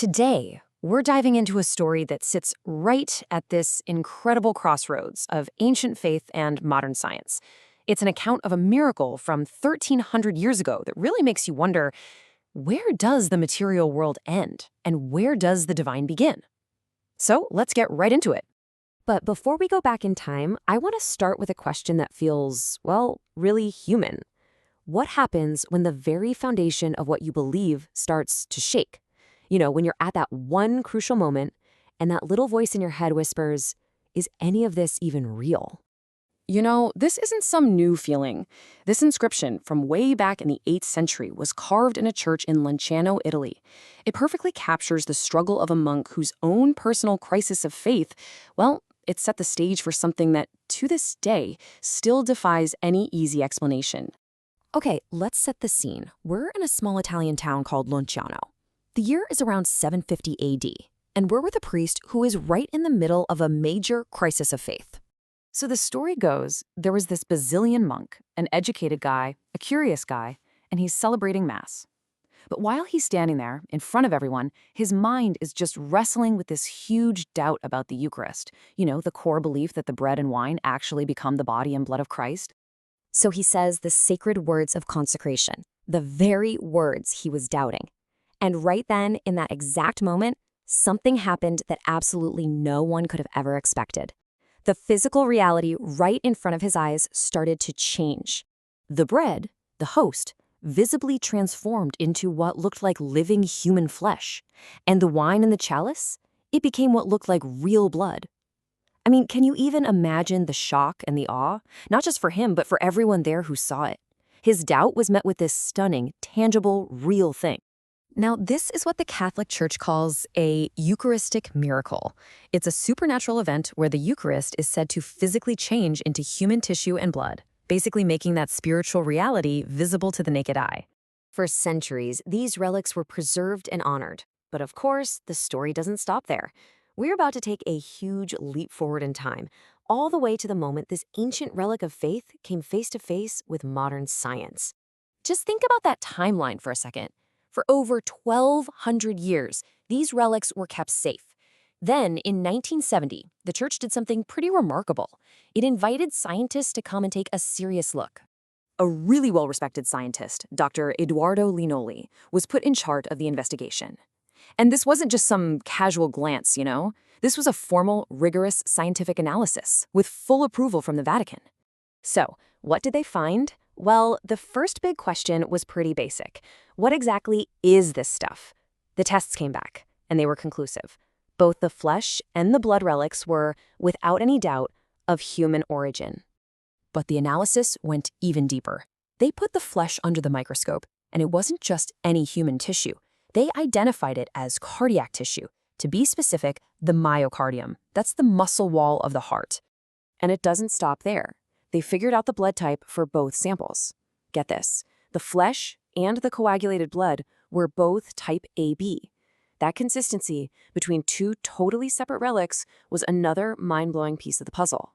Today, we're diving into a story that sits right at this incredible crossroads of ancient faith and modern science. It's an account of a miracle from 1,300 years ago that really makes you wonder, where does the material world end and where does the divine begin? So let's get right into it. But before we go back in time, I want to start with a question that feels, well, really human. What happens when the very foundation of what you believe starts to shake? When you're at that one crucial moment and that little voice in your head whispers, is any of this even real? This isn't some new feeling. This inscription from way back in the 8th century was carved in a church in Lanciano, Italy. It perfectly captures the struggle of a monk whose own personal crisis of faith, well, it set the stage for something that, to this day, still defies any easy explanation. Okay, let's set the scene. We're in a small Italian town called Lanciano. The year is around 750 AD, and we're with a priest who is right in the middle of a major crisis of faith. So the story goes, there was this Basilian monk, an educated guy, a curious guy, and he's celebrating Mass. But while he's standing there, in front of everyone, his mind is just wrestling with this huge doubt about the Eucharist. The core belief that the bread and wine actually become the body and blood of Christ. So he says the sacred words of consecration, the very words he was doubting. And right then, in that exact moment, something happened that absolutely no one could have ever expected. The physical reality right in front of his eyes started to change. The bread, the host, visibly transformed into what looked like living human flesh. And the wine in the chalice, it became what looked like real blood. I mean, can you even imagine the shock and the awe? Not just for him, but for everyone there who saw it. His doubt was met with this stunning, tangible, real thing. Now, this is what the Catholic Church calls a Eucharistic miracle. It's a supernatural event where the Eucharist is said to physically change into human tissue and blood, basically making that spiritual reality visible to the naked eye. For centuries, these relics were preserved and honored. But of course, the story doesn't stop there. We're about to take a huge leap forward in time, all the way to the moment this ancient relic of faith came face to face with modern science. Just think about that timeline for a second. For over 1,200 years, these relics were kept safe. Then, in 1970, the church did something pretty remarkable. It invited scientists to come and take a serious look. A really well-respected scientist, Dr. Edoardo Linoli, was put in charge of the investigation. And this wasn't just some casual glance, This was a formal, rigorous scientific analysis with full approval from the Vatican. So, what did they find? Well, the first big question was pretty basic. What exactly is this stuff? The tests came back, and they were conclusive. Both the flesh and the blood relics were, without any doubt, of human origin. But the analysis went even deeper. They put the flesh under the microscope, and it wasn't just any human tissue. They identified it as cardiac tissue. To be specific, the myocardium. That's the muscle wall of the heart. And it doesn't stop there. They figured out the blood type for both samples. Get this, the flesh and the coagulated blood were both type AB. That consistency between two totally separate relics was another mind-blowing piece of the puzzle.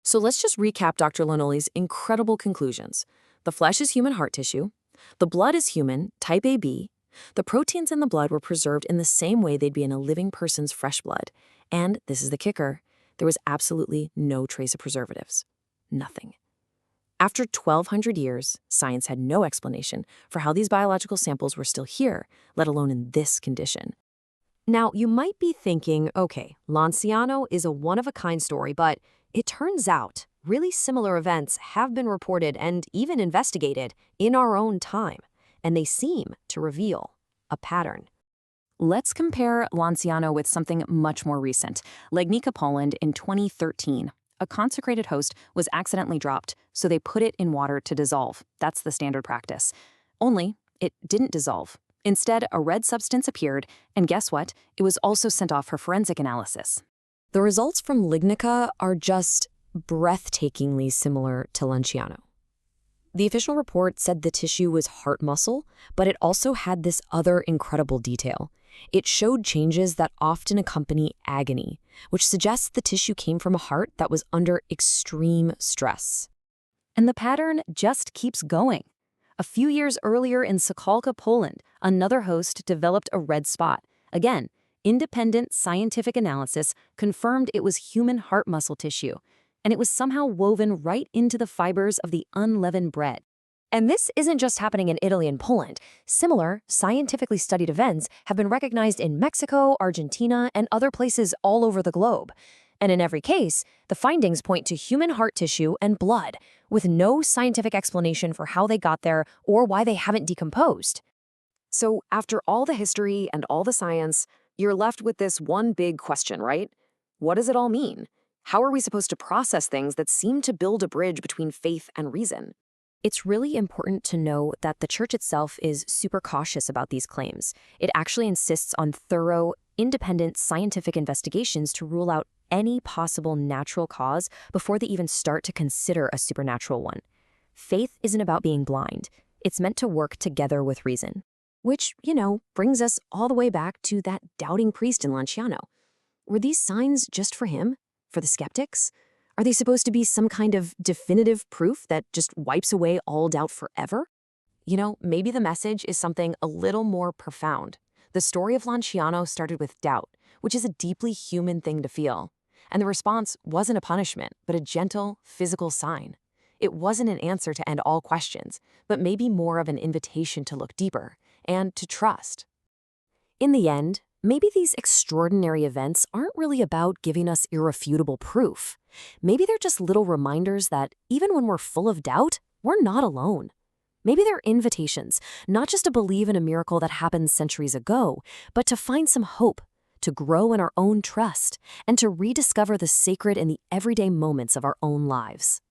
So let's just recap Dr. Linoli's incredible conclusions. The flesh is human heart tissue. The blood is human, type AB. The proteins in the blood were preserved in the same way they'd be in a living person's fresh blood. And, this is the kicker, there was absolutely no trace of preservatives. Nothing. After 1,200 years, science had no explanation for how these biological samples were still here, let alone in this condition. Now, you might be thinking, okay, Lanciano is a one-of-a-kind story, but it turns out really similar events have been reported and even investigated in our own time, and they seem to reveal a pattern. Let's compare Lanciano with something much more recent, Legnica, Poland in 2013. A consecrated host was accidentally dropped, so they put it in water to dissolve. That's the standard practice. Only, it didn't dissolve. Instead, a red substance appeared, and guess what? It was also sent off for forensic analysis. The results from Legnica are just breathtakingly similar to Lanciano. The official report said the tissue was heart muscle, but it also had this other incredible detail. It showed changes that often accompany agony, which suggests the tissue came from a heart that was under extreme stress. And the pattern just keeps going. A few years earlier in Sokolka, Poland, another host developed a red spot. Again, independent scientific analysis confirmed it was human heart muscle tissue, and it was somehow woven right into the fibers of the unleavened bread. And this isn't just happening in Italy and Poland. Similar, scientifically studied events have been recognized in Mexico, Argentina, and other places all over the globe. And in every case, the findings point to human heart tissue and blood, with no scientific explanation for how they got there or why they haven't decomposed. So after all the history and all the science, you're left with this one big question, right? What does it all mean? How are we supposed to process things that seem to build a bridge between faith and reason? It's really important to know that the Church itself is super cautious about these claims. It actually insists on thorough, independent scientific investigations to rule out any possible natural cause before they even start to consider a supernatural one. Faith isn't about being blind. It's meant to work together with reason. Which, brings us all the way back to that doubting priest in Lanciano. Were these signs just for him? For the skeptics? Are they supposed to be some kind of definitive proof that just wipes away all doubt forever? Maybe the message is something a little more profound. The story of Lanciano started with doubt, which is a deeply human thing to feel. And the response wasn't a punishment, but a gentle, physical sign. It wasn't an answer to end all questions, but maybe more of an invitation to look deeper and to trust. In the end, maybe these extraordinary events aren't really about giving us irrefutable proof. Maybe they're just little reminders that even when we're full of doubt, we're not alone. Maybe they're invitations, not just to believe in a miracle that happened centuries ago, but to find some hope, to grow in our own trust, and to rediscover the sacred in the everyday moments of our own lives.